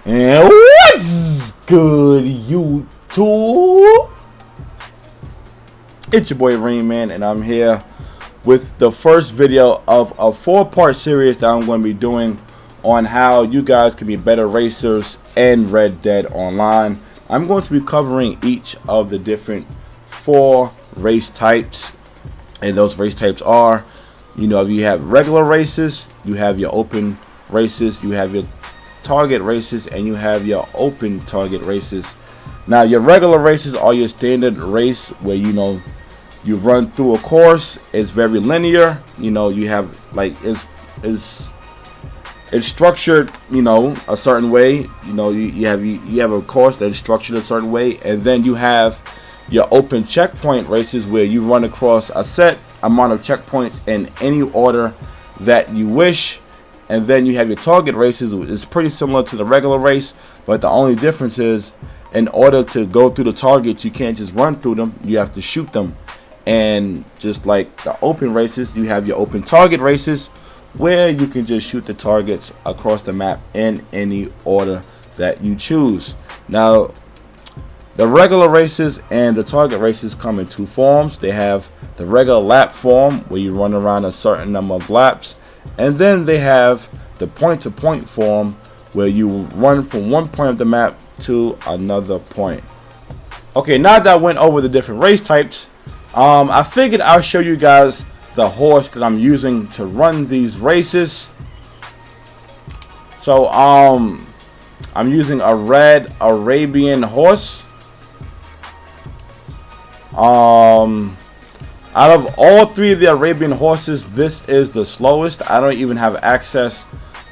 And what's good, YouTube? It's your boy Rain Man, and I'm here with the first video of a 4-part series that I'm going to be doing on how you guys can be better racers in Red Dead Online. I'm going to be covering each of the different 4 race types, and those race types are, you have regular races, you have your open races, you have your target races, and you have your open target races. Now, your regular races are your standard race where you run through a course. It's very linear. You have it's structured a certain way. You have a course that's structured a certain way, and then you have your open checkpoint races where you run across a set amount of checkpoints in any order that you wish. And then you have your target races. It's pretty similar to the regular race, but the only difference is, in order to go through the targets, you can't just run through them, you have to shoot them. And just like the open races, you have your open target races where you can just shoot the targets across the map in any order that you choose. Now, the regular races and the target races come in 2 forms. They have the regular lap form where you run around a certain number of laps, and then they have the point-to-point form where you run from one point of the map to another point. Okay, now that I went over the different race types, I figured I'll show you guys the horse that I'm using to run these races. So I'm using a red Arabian horse. Out of all 3 of the Arabian horses, this is the slowest. I don't even have access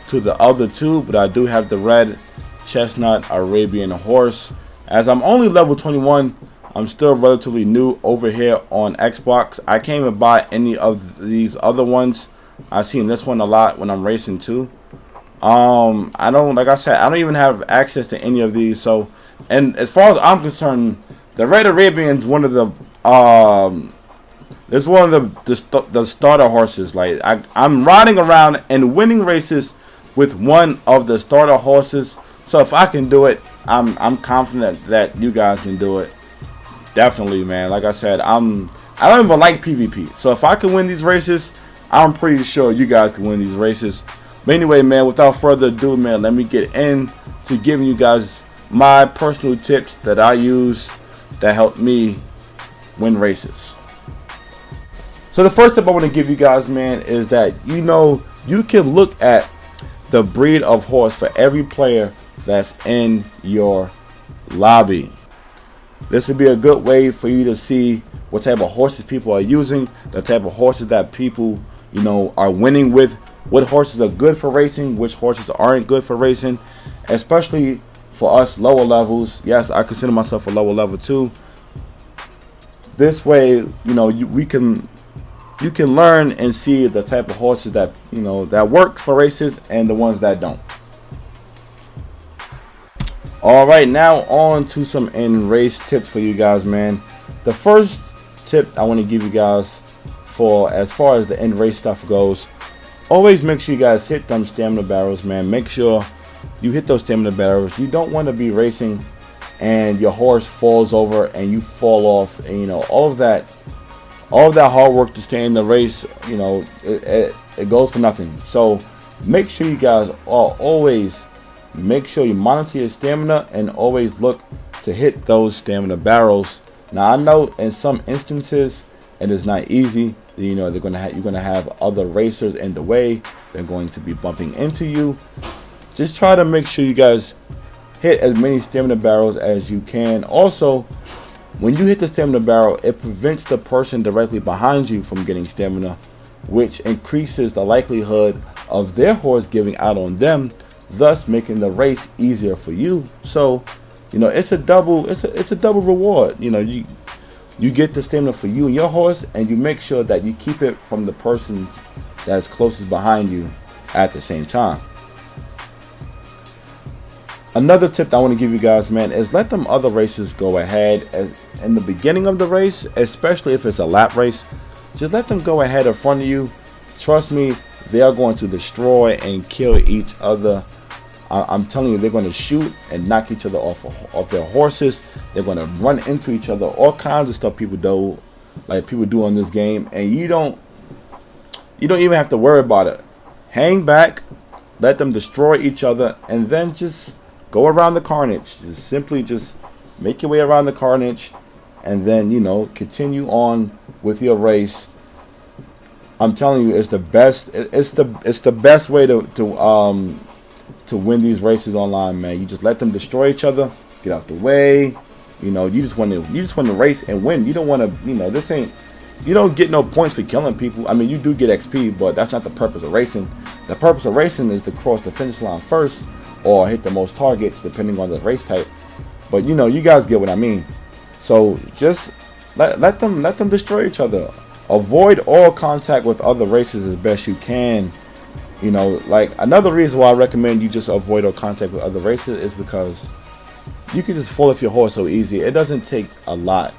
to the other 2, but I do have the red chestnut Arabian horse. As I'm only level 21, I'm still relatively new over here on Xbox. I can't even buy any of these other ones. I've seen this one a lot when I'm racing too. Like I said, I don't even have access to any of these. So, and as far as I'm concerned, the red Arabian is one of the it's one of the starter horses. Like I'm riding around and winning races with one of the starter horses. So if I can do it, I'm confident that you guys can do it. Definitely, man. Like I said, I don't even like PvP. So if I can win these races, I'm pretty sure you guys can win these races. But anyway, man, without further ado, man, let me get into giving you guys my personal tips that I use that help me win races. So the first tip I want to give you guys, man, is that you can look at the breed of horse for every player that's in your lobby. This would be a good way for you to see what type of horses people are using, the type of horses that people are winning with, what horses are good for racing, which horses aren't good for racing, especially for us lower levels. Yes, I consider myself a lower level too. This way, you can learn and see the type of horses that that works for races and the ones that don't. All right, now on to some in-race tips for you guys, man. The first tip I want to give you guys for as far as the in-race stuff goes, always make sure you guys hit them stamina barrels, man. Make sure you hit those stamina barrels. You don't want to be racing and your horse falls over and you fall off, and all of that hard work to stay in the race, it goes for nothing. So make sure you guys always make sure you monitor your stamina and always look to hit those stamina barrels. Now, I know in some instances it is not easy. You're gonna have other racers in the way. They're going to be bumping into you. Just try to make sure you guys hit as many stamina barrels as you can. Also, when you hit the stamina barrel, it prevents the person directly behind you from getting stamina, which increases the likelihood of their horse giving out on them, thus making the race easier for you. So, it's a double reward. You get the stamina for you and your horse, and you make sure that you keep it from the person that's closest behind you at the same time. Another tip that I want to give you guys, man, is let them other racers go ahead in the beginning of the race, especially if it's a lap race. Just let them go ahead in front of you. Trust me, they are going to destroy and kill each other I'm telling you, they're going to shoot and knock each other off their horses. They're going to run into each other. All kinds of stuff people do, like people do on this game, and you don't even have to worry about it. Hang back, let them destroy each other, and then just go around the carnage. Just simply just make your way around the carnage, and then continue on with your race. I'm telling you, it's the best. It's the best way to win these races online, man. You just let them destroy each other, get out the way. You just want to race and win. You don't want to, this ain't. You don't get no points for killing people. I mean, you do get XP, but that's not the purpose of racing. The purpose of racing is to cross the finish line first, or hit the most targets, depending on the race type. But you guys get what I mean. So just let them destroy each other. Avoid all contact with other races as best you can. Like another reason why I recommend you just avoid all contact with other races is because you can just fall off your horse so easy. It doesn't take a lot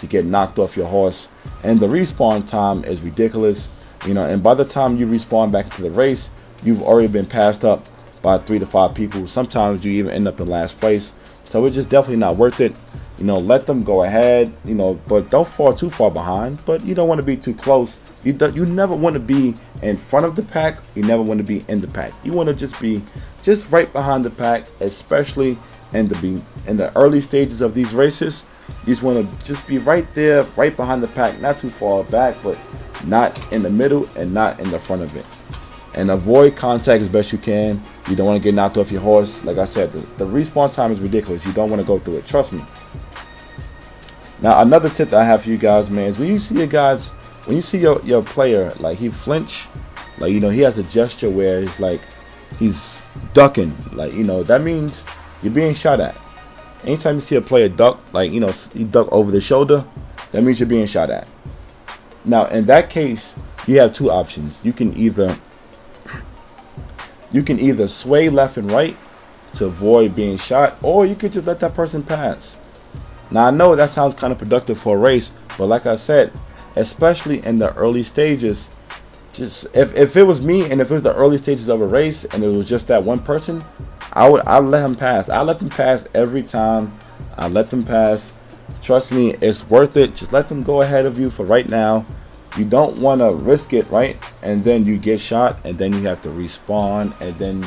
to get knocked off your horse, and the respawn time is ridiculous. And by the time you respawn back into the race, you've already been passed up by 3 to 5 people. Sometimes you even end up in last place. So it's just definitely not worth it. Let them go ahead, but don't fall too far behind. But you don't want to be too close. You never want to be in front of the pack. You never want to be in the pack. You want to just be right behind the pack, especially in the early stages of these races. You just want to just be right there, right behind the pack, not too far back, but not in the middle and not in the front of it. And avoid contact as best you can. You don't want to get knocked off your horse. Like I said, the respawn time is ridiculous. You don't want to go through it. Trust me. Now, another tip that I have for you guys, man, is when you see your player, like he flinch, like, he has a gesture where it's like he's ducking, like, that means you're being shot at. Anytime you see a player duck, like, you duck over the shoulder, that means you're being shot at. Now, in that case, you have two options. You can either sway left and right to avoid being shot, or you could just let that person pass. Now, I know that sounds kind of productive for a race, but like I said, especially in the early stages, just if it was me and if it was the early stages of a race and it was just that one person, I'd let him pass. I let them pass every time. I let them pass. Trust me, it's worth it. Just let them go ahead of you for right now. You don't want to risk it, right? And then you get shot, and then you have to respawn, and then,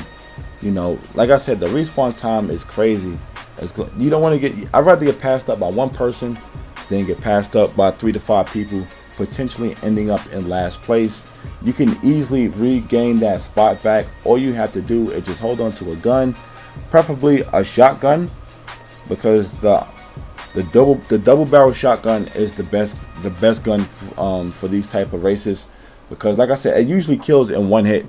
like I said, the respawn time is crazy. You don't want to get. I'd rather get passed up by one person than get passed up by 3 to 5 people, potentially ending up in last place. You can easily regain that spot back. All you have to do is just hold on to a gun, preferably a shotgun, because the double barrel shotgun is the best gun for these type of races, because like I said, it usually kills in one hit.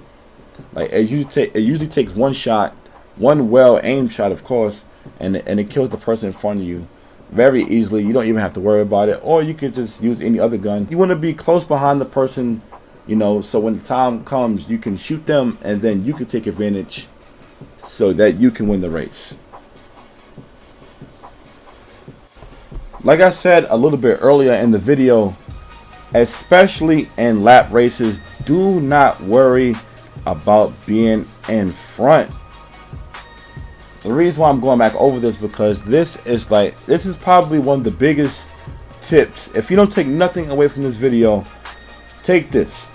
Like it usually takes one shot, one well aimed shot, of course, and it kills the person in front of you very easily. You don't even have to worry about it, or you could just use any other gun. You want to be close behind the person, so when the time comes, you can shoot them, and then you can take advantage so that you can win the race. Like I said a little bit earlier in the video, especially in lap races, do not worry about being in front. The reason why I'm going back over this, because this is probably one of the biggest tips. If you don't take nothing away from this video, take this.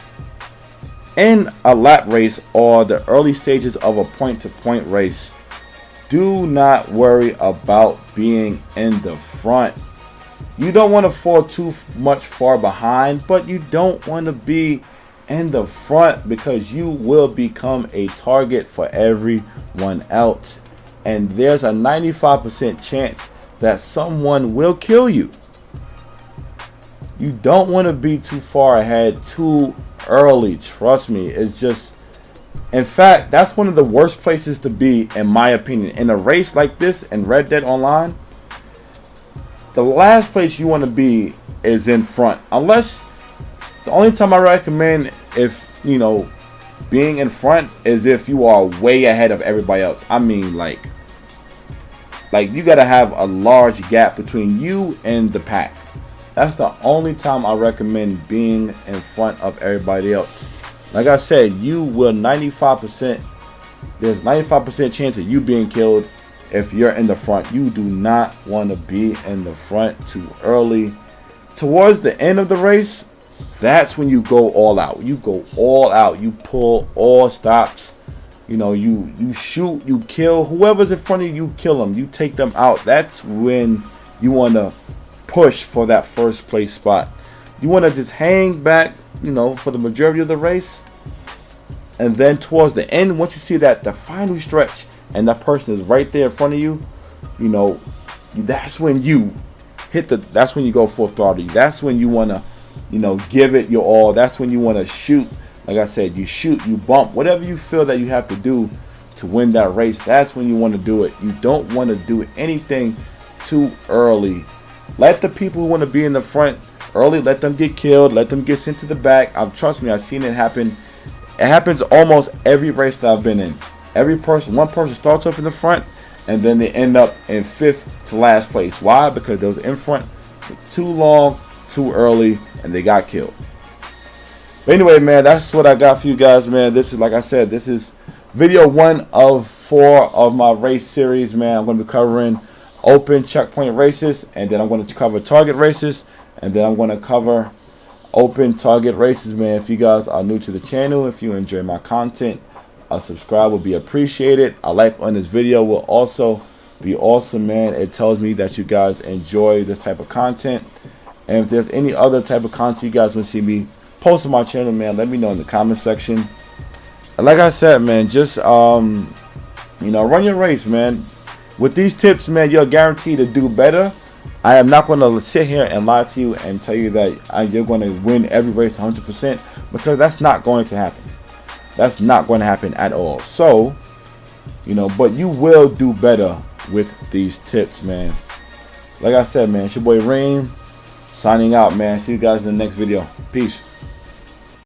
In a lap race or the early stages of a point-to-point race, do not worry about being in the front. You don't want to fall too much far behind, but you don't want to be in the front, because you will become a target for everyone else. And there's a 95% chance that someone will kill you. You don't want to be too far ahead too early. Trust me, it's just, in fact, that's one of the worst places to be, in my opinion. In a race like this in Red Dead Online, the last place you want to be is in front. Unless, the only time I recommend, if being in front, is if you are way ahead of everybody else. I mean, like you gotta have a large gap between you and the pack. That's the only time I recommend being in front of everybody else. Like I said, you will 95% there's 95% chance of you being killed if you're in the front. You do not want to be in the front too early. Towards the end of the race, that's when you go all out. You go all out. You pull all stops. You know, you shoot, you kill. Whoever's in front of you, you kill them. You take them out. That's when you want to push for that first place spot. You want to just hang back, you know, for the majority of the race. And then towards the end, once you see that the final stretch and that person is right there in front of you, you know, that's when you hit that's when you go full throttle. That's when you want to, you know, give it your all. That's when you want to shoot. Like I said, you shoot, you bump, whatever you feel that you have to do to win that race. That's when you want to do it. You don't want to do anything too early. Let the people who want to be in the front early, let them get killed. Let them get sent to the back. Trust me, I've seen it happen. It happens almost every race that I've been in. One person starts off in the front, and then they end up in 5th to last place. Why? Because they was in front for too long, too early, and they got killed. But anyway, man, that's what I got for you guys, man. This is, like I said, this is video 1 of 4 of my race series, man. I'm going to be covering open checkpoint races, and then I'm going to cover target races, and then I'm going to cover open target races, man. If you guys are new to the channel, if you enjoy my content, a subscribe would be appreciated. A like on this video will also be awesome, man. It tells me that you guys enjoy this type of content. And if there's any other type of content you guys want to see me post on my channel, man, let me know in the comment section. And like I said, man, just you know, run your race, man. With these tips, man, you're guaranteed to do better. I am not going to sit here and lie to you and tell you that you're going to win every race 100%, because that's not going to happen. That's not going to happen at all. So, you know, but you will do better with these tips, man. Like I said, man, it's your boy Reem signing out, man. See you guys in the next video. Peace.